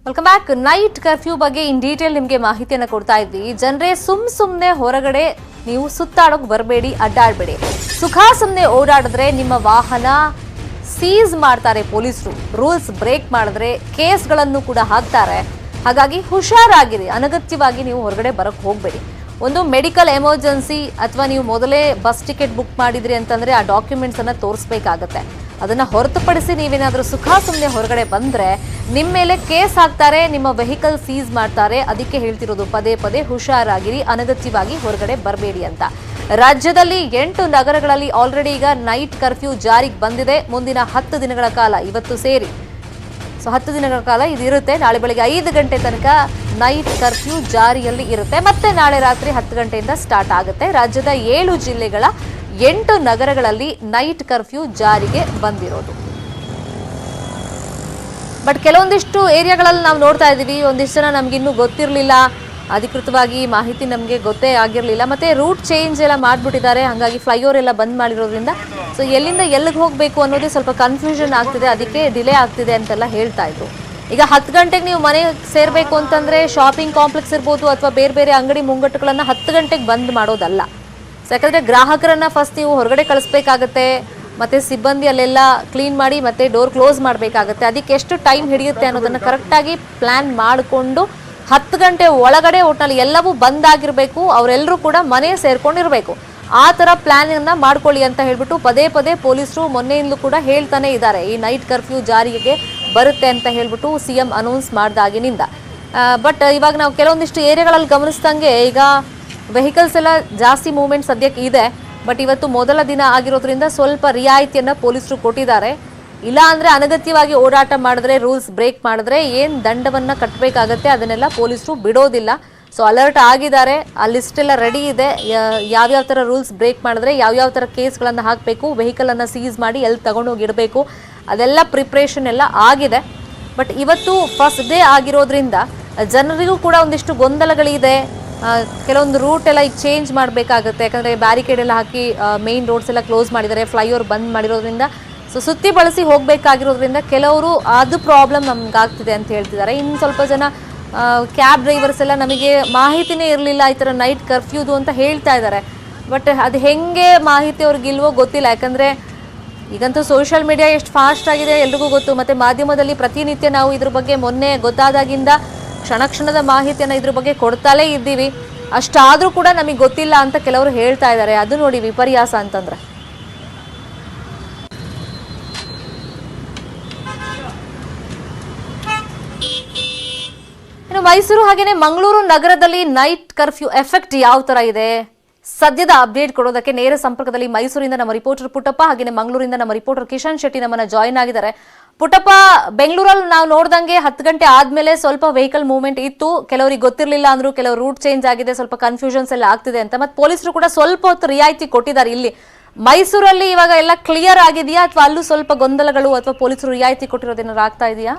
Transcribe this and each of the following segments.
Welcome back. Night curfew ಬಗ್ಗೆ in detail ನಿಮಗೆ ಮಾಹಿತಿಯನ್ನು ಕೊಡ್ತಾ ಇದ್ವಿ. ಜನರೇ ಸುಮ್ಮನೆ ಹೊರಗಡೆ ನೀವು ಸುತ್ತಾಡೋಕೆ ಬರಬೇಡಿ, ಅಡ್ಡಾಡಬೇಡಿ. ಸುಮ್ಮನೆ ಓಡಾಡಿದ್ರೆ ನಿಮ್ಮ ವಾಹನ ಸೀಸ್ ಮಾಡ್ತಾರೆ ಪೊಲೀಸರು. ರೂಲ್ಸ್ ಬ್ರೇಕ್ ಮಾಡಿದ್ರೆ ಕೇಸ್ಗಳನ್ನು ಕೂಡ ಹಾಕ್ತಾರೆ. ಹಾಗಾಗಿ ಹುಷಾರಾಗಿರಿ. ಅನಗತ್ಯವಾಗಿ ನೀವು ಹೊರಗಡೆ ಬರೋಕ್ಕೆ ಹೋಗಬೇಡಿ. ಒಂದು ಮೆಡಿಕಲ್ ಎಮರ್ಜೆನ್ಸಿ ಅಥವಾ ನೀವು ಮೊದಲೇ ಬಸ್ ಟಿಕೆಟ್ ಬುಕ್ ಮಾಡಿದ್ರಿ ಅಂತಂದರೆ ಆ ಡಾಕ್ಯುಮೆಂಟ್ಸನ್ನು ತೋರಿಸ್ಬೇಕಾಗತ್ತೆ. ಅದನ್ನು ಹೊರತುಪಡಿಸಿ ನೀವೇನಾದರೂ ಸುಮ್ಮನೆ ಹೊರಗಡೆ ಬಂದರೆ ನಿಮ್ಮ ಮೇಲೆ ಕೇಸ್ ಹಾಕ್ತಾರೆ, ನಿಮ್ಮ ವೆಹಿಕಲ್ ಸೀಸ್ ಮಾಡ್ತಾರೆ. ಅದಕ್ಕೆ ಹೇಳ್ತಿರೋದು ಪದೇ ಪದೇ ಹುಷಾರಾಗಿರಿ, ಅನಗತ್ಯವಾಗಿ ಹೊರಗಡೆ ಬರಬೇಡಿ ಅಂತ. ರಾಜ್ಯದಲ್ಲಿ 8 ನಗರಗಳಲ್ಲಿ ಆಲ್ರೆಡಿ ಈಗ ನೈಟ್ ಕರ್ಫ್ಯೂ ಜಾರಿಗೆ ಬಂದಿದೆ. ಮುಂದಿನ 10 ದಿನಗಳ ಕಾಲ, ಇವತ್ತು ಸೇರಿ 10 ದಿನಗಳ ಕಾಲ ಇದು ಇರುತ್ತೆ. ನಾಳೆ ಬೆಳಗ್ಗೆ 5 ಗಂಟೆ ತನಕ ನೈಟ್ ಕರ್ಫ್ಯೂ ಜಾರಿಯಲ್ಲಿ ಇರುತ್ತೆ. ಮತ್ತೆ ನಾಳೆ ರಾತ್ರಿ 10 ಗಂಟೆಯಿಂದ ಸ್ಟಾರ್ಟ್ ಆಗುತ್ತೆ. ರಾಜ್ಯದ 7 ಜಿಲ್ಲೆಗಳ 8 ನಗರಗಳಲ್ಲಿ ನೈಟ್ ಕರ್ಫ್ಯೂ ಜಾರಿಗೆ ಬಂದಿರೋದು. ಬಟ್ ಕೆಲವೊಂದಿಷ್ಟು ಏರಿಯಾಗಳಲ್ಲಿ ನಾವು ನೋಡ್ತಾ ಇದ್ದೀವಿ, ಒಂದಿಷ್ಟು ಜನ ನಮಗಿನ್ನೂ ಗೊತ್ತಿರಲಿಲ್ಲ, ಅಧಿಕೃತವಾಗಿ ಮಾಹಿತಿ ನಮಗೆ ಗೊತ್ತೇ ಆಗಿರಲಿಲ್ಲ. ಮತ್ತು ರೂಟ್ ಚೇಂಜ್ ಎಲ್ಲ ಮಾಡಿಬಿಟ್ಟಿದ್ದಾರೆ. ಹಾಗಾಗಿ ಫ್ಲೈಓವರ್ ಎಲ್ಲ ಬಂದ್ ಮಾಡಿರೋದ್ರಿಂದ ಸೊ ಎಲ್ಲಿಂದ ಎಲ್ಲಿಗೆ ಹೋಗಬೇಕು ಅನ್ನೋದೇ ಸ್ವಲ್ಪ ಕನ್ಫ್ಯೂಷನ್ ಆಗ್ತಿದೆ. ಅದಕ್ಕೆ ಡಿಲೇ ಆಗ್ತಿದೆ ಅಂತೆಲ್ಲ ಹೇಳ್ತಾ ಇದ್ರು. ಈಗ 10 ಗಂಟೆಗೆ ನೀವು ಮನೆಗೆ ಸೇರಬೇಕು ಅಂತಂದರೆ ಶಾಪಿಂಗ್ ಕಾಂಪ್ಲೆಕ್ಸ್ ಇರ್ಬೋದು ಅಥವಾ ಬೇರೆ ಬೇರೆ ಅಂಗಡಿ ಮುಂಗಟ್ಟುಗಳನ್ನು 10 ಗಂಟೆಗೆ ಬಂದ್ ಮಾಡೋದಲ್ಲ. ಯಾಕಂದರೆ ಗ್ರಾಹಕರನ್ನು ಫಸ್ಟ್ ನೀವು ಹೊರಗಡೆ ಕಳಿಸ್ಬೇಕಾಗತ್ತೆ, ಮತ್ತು ಸಿಬ್ಬಂದಿ ಅಲ್ಲೆಲ್ಲ ಕ್ಲೀನ್ ಮಾಡಿ ಮತ್ತೆ ಡೋರ್ ಕ್ಲೋಸ್ ಮಾಡಬೇಕಾಗತ್ತೆ. ಅದಕ್ಕೆ ಎಷ್ಟು ಟೈಮ್ ಹಿಡಿಯುತ್ತೆ ಅನ್ನೋದನ್ನು ಕರೆಕ್ಟಾಗಿ ಪ್ಲ್ಯಾನ್ ಮಾಡಿಕೊಂಡು 10 ಗಂಟೆ ಒಳಗಡೆ ಒಟ್ಟಿನಲ್ಲಿ ಎಲ್ಲವೂ ಬಂದಾಗಿರಬೇಕು. ಅವರೆಲ್ಲರೂ ಕೂಡ ಮನೆ ಸೇರ್ಕೊಂಡಿರಬೇಕು. ಆ ಥರ ಪ್ಲ್ಯಾನನ್ನು ಮಾಡ್ಕೊಳ್ಳಿ ಅಂತ ಹೇಳ್ಬಿಟ್ಟು ಪದೇ ಪದೇ ಪೊಲೀಸರು ಮೊನ್ನೆಯಿಂದಲೂ ಕೂಡ ಹೇಳ್ತಾನೆ ಇದ್ದಾರೆ. ಈ ನೈಟ್ ಕರ್ಫ್ಯೂ ಜಾರಿಗೆ ಬರುತ್ತೆ ಅಂತ ಹೇಳ್ಬಿಟ್ಟು CM ಅನೌನ್ಸ್ ಮಾಡಿದಾಗಿನಿಂದ. ಬಟ್ ಇವಾಗ ನಾವು ಕೆಲವೊಂದಿಷ್ಟು ಏರಿಯಾಗಳಲ್ಲಿ ಗಮನಿಸ್ದಂಗೆ ಈಗ ವೆಹಿಕಲ್ಸ್ ಎಲ್ಲ ಜಾಸ್ತಿ ಮೂವ್ಮೆಂಟ್ ಸದ್ಯಕ್ಕೆ ಇದೆ. ಬಟ್ ಇವತ್ತು ಮೊದಲ ದಿನ ಆಗಿರೋದ್ರಿಂದ ಸ್ವಲ್ಪ ರಿಯಾಯಿತಿಯನ್ನು ಪೊಲೀಸರು ಕೊಟ್ಟಿದ್ದಾರೆ. ಇಲ್ಲ ಅಂದರೆ ಅನಗತ್ಯವಾಗಿ ಓಡಾಟ ಮಾಡಿದ್ರೆ, ರೂಲ್ಸ್ ಬ್ರೇಕ್ ಮಾಡಿದ್ರೆ ಏನು ದಂಡವನ್ನು ಕಟ್ಟಬೇಕಾಗತ್ತೆ ಅದನ್ನೆಲ್ಲ ಪೊಲೀಸರು ಬಿಡೋದಿಲ್ಲ. ಸೊ ಅಲರ್ಟ್ ಆಗಿದ್ದಾರೆ. ಆ ಲಿಸ್ಟ್ ಎಲ್ಲ ರೆಡಿ ಇದೆ. ಯಾವ್ಯಾವ ಥರ ರೂಲ್ಸ್ ಬ್ರೇಕ್ ಮಾಡಿದ್ರೆ ಯಾವ್ಯಾವ ಥರ ಕೇಸ್ಗಳನ್ನು ಹಾಕಬೇಕು, ವೆಹಿಕಲನ್ನು ಸೀಸ್ ಮಾಡಿ ಎಲ್ಲಿ ತಗೊಂಡೋಗಿ ಇಡಬೇಕು, ಅದೆಲ್ಲ ಪ್ರಿಪ್ರೇಷನ್ ಎಲ್ಲ ಆಗಿದೆ. ಬಟ್ ಇವತ್ತು ಫಸ್ಟ್ ಡೇ ಆಗಿರೋದ್ರಿಂದ ಜನರಿಗೂ ಕೂಡ ಒಂದಿಷ್ಟು ಗೊಂದಲಗಳಿದೆ. ಕೆಲವೊಂದು ರೂಟ್ ಎಲ್ಲ ಈಗ ಚೇಂಜ್ ಮಾಡಬೇಕಾಗುತ್ತೆ. ಯಾಕಂದರೆ ಬ್ಯಾರಿಕೇಡ್ ಎಲ್ಲ ಹಾಕಿ ಮೇನ್ ರೋಡ್ಸ್ ಎಲ್ಲ ಕ್ಲೋಸ್ ಮಾಡಿದ್ದಾರೆ, ಫ್ಲೈಓವರ್ ಬಂದ್ ಮಾಡಿರೋದ್ರಿಂದ. ಸೊ ಸುತ್ತಿ ಬಳಸಿ ಹೋಗಬೇಕಾಗಿರೋದ್ರಿಂದ ಕೆಲವರು ಅದು ಪ್ರಾಬ್ಲಮ್ ನಮ್ಗೆ ಆಗ್ತಿದೆ ಅಂತ ಹೇಳ್ತಿದ್ದಾರೆ. ಇನ್ನು ಸ್ವಲ್ಪ ಜನ ಕ್ಯಾಬ್ ಡ್ರೈವರ್ಸ್ ಎಲ್ಲ ನಮಗೆ ಮಾಹಿತಿನೇ ಇರಲಿಲ್ಲ ಈ ಥರ ನೈಟ್ ಕರ್ಫ್ಯೂದು ಅಂತ ಹೇಳ್ತಾ ಇದ್ದಾರೆ. ಬಟ್ ಅದು ಹೆಂಗೆ ಮಾಹಿತಿ ಅವ್ರಿಗಿಲ್ವೋ ಗೊತ್ತಿಲ್ಲ. ಯಾಕಂದರೆ ಈಗಂತೂ ಸೋಷಿಯಲ್ ಮೀಡಿಯಾ ಎಷ್ಟು ಫಾಸ್ಟ್ ಆಗಿದೆ ಎಲ್ರಿಗೂ ಗೊತ್ತು. ಮತ್ತು ಮಾಧ್ಯಮದಲ್ಲಿ ಪ್ರತಿನಿತ್ಯ ನಾವು ಇದ್ರ ಬಗ್ಗೆ ಮೊನ್ನೆ ಗೊತ್ತಾದಾಗಿಂದ ಕ್ಷಣದ ಮಾಹಿತಿಯನ್ನು ಇದ್ರ ಬಗ್ಗೆ ಕೊಡ್ತಾಲೇ ಇದ್ದೀವಿ. ಅಷ್ಟಾದರೂ ಕೂಡ ನಮಗೆ ಗೊತ್ತಿಲ್ಲ ಅಂತ ಕೆಲವರು ಹೇಳ್ತಾ ಇದ್ದಾರೆ. ಅದು ನೋಡಿ ವಿಪರ್ಯಾಸ ಅಂತಂದ್ರೆ. ಇನ್ನು ಮೈಸೂರು ಹಾಗೇನೆ ಮಂಗಳೂರು ನಗರದಲ್ಲಿ ನೈಟ್ ಕರ್ಫ್ಯೂ ಎಫೆಕ್ಟ್ ಯಾವ ತರ ಇದೆ, ಸದ್ಯದ ಅಪ್ಡೇಟ್ ಕೊಡೋದಕ್ಕೆ ನೇರ ಸಂಪರ್ಕದಲ್ಲಿ ಮೈಸೂರಿಂದ ನಮ್ಮ ರಿಪೋರ್ಟರ್ ಪುಟ್ಟಪ್ಪ ಹಾಗೇನೆ ಮಂಗಳೂರಿಂದ ನಮ್ಮ ರಿಪೋರ್ಟರ್ ಕಿಶನ್ ಶೆಟ್ಟಿ ನಮ್ಮನ್ನ ಜಾಯಿನ್ ಆಗಿದ್ದಾರೆ. ಪುಟ್ಟಪ್ಪ, ಬೆಂಗಳೂರಲ್ಲಿ ನಾವು ನೋಡ್ದಂಗೆ 10 ಗಂಟೆ ಆದ್ಮೇಲೆ ಸ್ವಲ್ಪ ವೆಹಿಕಲ್ ಮೂವ್ಮೆಂಟ್ ಇತ್ತು. ಕೆಲವರಿಗೆ ಗೊತ್ತಿರಲಿಲ್ಲ ಅಂದ್ರು, ಕೆಲವರು ರೂಟ್ ಚೇಂಜ್ ಆಗಿದೆ, ಸ್ವಲ್ಪ ಕನ್ಫ್ಯೂಷನ್ಸ್ ಎಲ್ಲ ಆಗ್ತಿದೆ ಅಂತ. ಮತ್ತೆ ಪೊಲೀಸರು ಕೂಡ ಸ್ವಲ್ಪ ಹೊತ್ತು ರಿಯಾಯಿತಿ ಕೊಟ್ಟಿದ್ದಾರೆ. ಇಲ್ಲಿ ಮೈಸೂರಲ್ಲಿ ಇವಾಗ ಎಲ್ಲ ಕ್ಲಿಯರ್ ಆಗಿದೆಯಾ ಅಥವಾ ಅಲ್ಲೂ ಸ್ವಲ್ಪ ಗೊಂದಲಗಳು ಅಥವಾ ಪೊಲೀಸರು ರಿಯಾಯಿತಿ ಕೊಟ್ಟಿರೋದೇನಾದ್ರು ಆಗ್ತಾ ಇದೆಯಾ?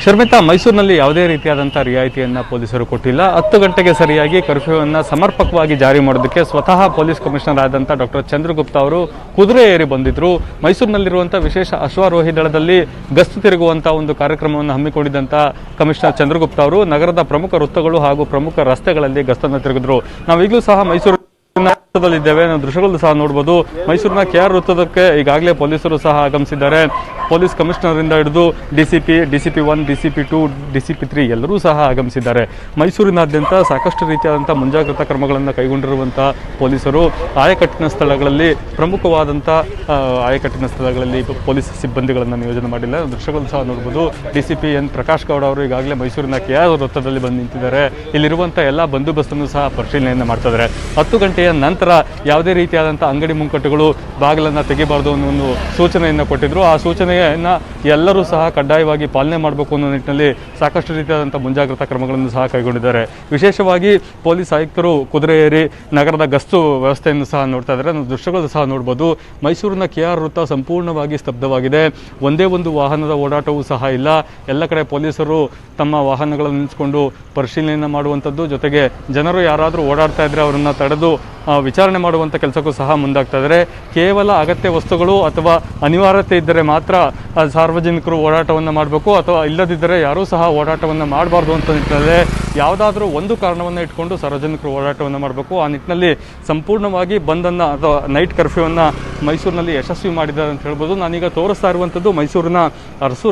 ಶರ್ಮಿತಾ, ಮೈಸೂರಿನಲ್ಲಿ ಯಾವುದೇ ರೀತಿಯಾದಂಥ ರಿಯಾಯಿತಿಯನ್ನು ಪೊಲೀಸರು ಕೊಟ್ಟಿಲ್ಲ. 10 ಗಂಟೆಗೆ ಸರಿಯಾಗಿ ಕರ್ಫ್ಯೂವನ್ನು ಸಮರ್ಪಕವಾಗಿ ಜಾರಿ ಮಾಡೋದಕ್ಕೆ ಸ್ವತಃ ಪೊಲೀಸ್ ಕಮಿಷನರ್ ಆದಂಥ ಡಾಕ್ಟರ್ ಚಂದ್ರಗುಪ್ತ ಅವರು ಕುದುರೆ ಏರಿ ಬಂದಿದ್ದರು. ಮೈಸೂರಿನಲ್ಲಿರುವಂಥ ವಿಶೇಷ ಅಶ್ವಾರೋಹಿ ದಳದಲ್ಲಿ ಗಸ್ತು ತಿರುಗುವಂಥ ಒಂದು ಕಾರ್ಯಕ್ರಮವನ್ನು ಹಮ್ಮಿಕೊಂಡಿದ್ದಂಥ ಕಮಿಷನರ್ ಚಂದ್ರಗುಪ್ತ ಅವರು ನಗರದ ಪ್ರಮುಖ ವೃತ್ತಗಳು ಹಾಗೂ ಪ್ರಮುಖ ರಸ್ತೆಗಳಲ್ಲಿ ಗಸ್ತನ್ನು ತಿರುಗಿದ್ರು. ನಾವೀಗಲೂ ಸಹ ಮೈಸೂರು ವೃತ್ತದಲ್ಲಿದ್ದೇವೆ. ನಾವು ದೃಶ್ಯಗಳು ಸಹ ನೋಡಬಹುದು. ಮೈಸೂರಿನ KR ವೃತ್ತದಕ್ಕೆ ಈಗಾಗಲೇ ಪೊಲೀಸರು ಸಹ ಆಗಮಿಸಿದ್ದಾರೆ. ಪೊಲೀಸ್ ಕಮಿಷನರ್ ಇಂದ ಹಿಡಿದು DCP 1, DCP 2, DCP 3 ಎಲ್ಲರೂ ಸಹ ಆಗಮಿಸಿದ್ದಾರೆ. ಮೈಸೂರಿನಾದ್ಯಂತ ಸಾಕಷ್ಟು ರೀತಿಯಾದಂಥ ಮುಂಜಾಗ್ರತಾ ಕ್ರಮಗಳನ್ನು ಕೈಗೊಂಡಿರುವಂಥ ಪೊಲೀಸರು ಆಯಕಟ್ಟಿನ ಸ್ಥಳಗಳಲ್ಲಿ ಪ್ರಮುಖವಾದಂಥ ಆಯಕಟ್ಟಿನ ಸ್ಥಳಗಳಲ್ಲಿ ಪೊಲೀಸ್ ಸಿಬ್ಬಂದಿಗಳನ್ನು ನಿಯೋಜನೆ ಮಾಡಿಲ್ಲ. ದೃಶ್ಯಗಳು ಸಹ ನೋಡಬಹುದು. DCP N ಪ್ರಕಾಶ್ ಗೌಡ ಅವರು ಈಗಾಗಲೇ ಮೈಸೂರಿನ KR ವೃತ್ತದಲ್ಲಿ ಬಂದು ನಿಂತಿದ್ದಾರೆ. ಇಲ್ಲಿರುವಂಥ ಎಲ್ಲ ಬಂದೋಬಸ್ತನ್ನು ಸಹ ಪರಿಶೀಲನೆಯನ್ನು ಮಾಡ್ತಾ ಇದ್ದಾರೆ. 10 ಗಂಟೆಯ ನಂತರ ಯಾವುದೇ ರೀತಿಯಾದಂಥ ಅಂಗಡಿ ಮುಂಕಟ್ಟುಗಳು ಬಾಗಿಲನ್ನು ತೆಗಿಬಾರ್ದು ಅನ್ನೋ ಒಂದು ಸೂಚನೆಯನ್ನು ಕೊಟ್ಟಿದ್ರು. ಆ ಸೂಚನೆಯನ್ನು ಎಲ್ಲರೂ ಸಹ ಕಡ್ಡಾಯವಾಗಿ ಪಾಲನೆ ಮಾಡಬೇಕು ಅನ್ನೋ ನಿಟ್ಟಿನಲ್ಲಿ ಸಾಕಷ್ಟು ರೀತಿಯಾದಂಥ ಮುಂಜಾಗ್ರತಾ ಕ್ರಮಗಳನ್ನು ಸಹ ಕೈಗೊಂಡಿದ್ದಾರೆ. ವಿಶೇಷವಾಗಿ ಪೊಲೀಸ್ ಆಯುಕ್ತರು ಕುದುರೆ ಏರಿ ನಗರದ ಗಸ್ತು ವ್ಯವಸ್ಥೆಯನ್ನು ಸಹ ನೋಡ್ತಾ ಇದ್ದಾರೆ. ನಾವು ದೃಶ್ಯಗಳು ಸಹ ನೋಡ್ಬೋದು. ಮೈಸೂರಿನ KR ವೃತ್ತ ಸಂಪೂರ್ಣವಾಗಿ ಸ್ತಬ್ಧವಾಗಿದೆ. ಒಂದೇ ಒಂದು ವಾಹನದ ಓಡಾಟವೂ ಸಹ ಇಲ್ಲ. ಎಲ್ಲ ಕಡೆ ಪೊಲೀಸರು ತಮ್ಮ ವಾಹನಗಳನ್ನು ನಿಲ್ಲಿಸಿಕೊಂಡು ಪರಿಶೀಲನೆಯನ್ನು ಮಾಡುವಂಥದ್ದು, ಜೊತೆಗೆ ಜನರು ಯಾರಾದರೂ ಓಡಾಡ್ತಾ ಇದ್ದರೆ ಅವರನ್ನು ತಡೆದು ವಿಚಾರಣೆ ಮಾಡುವಂಥ ಕೆಲಸಕ್ಕೂ ಸಹ ಮುಂದಾಗ್ತಾ ಇದ್ದಾರೆ. ಕೇವಲ ಅಗತ್ಯ ವಸ್ತುಗಳು ಅಥವಾ ಅನಿವಾರ್ಯತೆ ಇದ್ದರೆ ಮಾತ್ರ ಸಾರ್ವಜನಿಕರು ಓಡಾಟವನ್ನು ಮಾಡಬೇಕು, ಅಥವಾ ಇಲ್ಲದಿದ್ದರೆ ಯಾರೂ ಸಹ ಓಡಾಟವನ್ನು ಮಾಡಬಾರ್ದು ಅಂತ ನಿಟ್ಟಿನಲ್ಲಿ ಯಾವುದಾದ್ರೂ ಒಂದು ಕಾರಣವನ್ನು ಇಟ್ಕೊಂಡು ಸಾರ್ವಜನಿಕರು ಓಡಾಟವನ್ನು ಮಾಡಬೇಕು. ಆ ನಿಟ್ಟಿನಲ್ಲಿ ಸಂಪೂರ್ಣವಾಗಿ ಬಂದನ್ನು ಅಥವಾ ನೈಟ್ ಕರ್ಫ್ಯೂವನ್ನು ಮೈಸೂರಿನಲ್ಲಿ ಯಶಸ್ವಿ ಮಾಡಿದ್ದಾರೆ ಅಂತ ಹೇಳ್ಬೋದು. ನಾನೀಗ ತೋರಿಸ್ತಾ ಇರುವಂಥದ್ದು ಮೈಸೂರಿನ ಅರಸು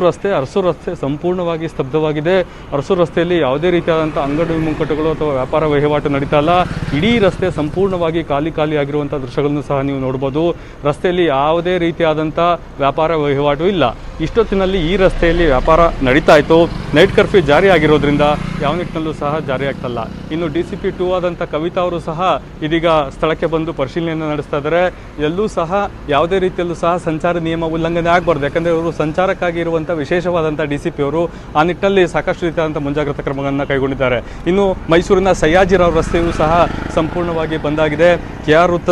ರಸ್ತೆ ಸಂಪೂರ್ಣವಾಗಿ ಸ್ತಬ್ಧವಾಗಿದೆ. ಅರಸು ರಸ್ತೆಯಲ್ಲಿ ಯಾವುದೇ ರೀತಿಯಾದಂಥ ಅಂಗಡಿ ಮುಂಕಟ್ಟುಗಳು ಅಥವಾ ವ್ಯಾಪಾರ ವಹಿವಾಟು ನಡೀತಾ ಇಲ್ಲ. ಇಡೀ ರಸ್ತೆ ಸಂಪೂರ್ಣವಾಗಿ ಖಾಲಿ ಆಗಿರುವಂಥ ದೃಶ್ಯಗಳನ್ನು ಸಹ ನೀವು ನೋಡ್ಬೋದು. ರಸ್ತೆಯಲ್ಲಿ ಯಾವುದೇ ರೀತಿಯಾದಂಥ ವ್ಯಾಪಾರ ವಹಿವಾಟು ಇಲ್ಲ. ಇಷ್ಟೊತ್ತಿನಲ್ಲಿ ಈ ರಸ್ತೆಯಲ್ಲಿ ವ್ಯಾಪಾರ ನಡೀತಾ ಇತ್ತು. ನೈಟ್ ಕರ್ಫ್ಯೂ ಜಾರಿ ಆಗಿರೋದ್ರಿಂದ ಯಾವ ನಿಟ್ಟಿನಲ್ಲೂ ಸಹ ಜಾರಿ ಆಗ್ತಲ್ಲ. ಇನ್ನು DCP 2 ಆದಂಥ ಕವಿತಾ ಅವರು ಸಹ ಇದೀಗ ಸ್ಥಳಕ್ಕೆ ಬಂದು ಪರಿಶೀಲನೆಯನ್ನು ನಡೆಸ್ತಾ ಇದ್ದಾರೆ. ಎಲ್ಲೂ ಸಹ ಯಾವುದೇ ರೀತಿಯಲ್ಲೂ ಸಹ ಸಂಚಾರ ನಿಯಮ ಉಲ್ಲಂಘನೆ ಆಗಬಾರ್ದು. ಯಾಕಂದರೆ ಅವರು ಸಂಚಾರಕ್ಕಾಗಿ ಇರುವಂಥ ವಿಶೇಷವಾದಂಥ DCP ಅವರು ಆ ನಿಟ್ಟಿನಲ್ಲಿ ಸಾಕಷ್ಟು ರೀತಿಯಾದಂಥ ಮುಂಜಾಗ್ರತಾ ಕ್ರಮಗಳನ್ನು ಕೈಗೊಂಡಿದ್ದಾರೆ. ಇನ್ನು ಮೈಸೂರಿನ ಸಯ್ಯಾಜಿರಾವ್ ರಸ್ತೆಯೂ ಸಹ ಸಂಪೂರ್ಣವಾಗಿ ಬಂದಾಗಿದೆ. KR ವೃತ್ತ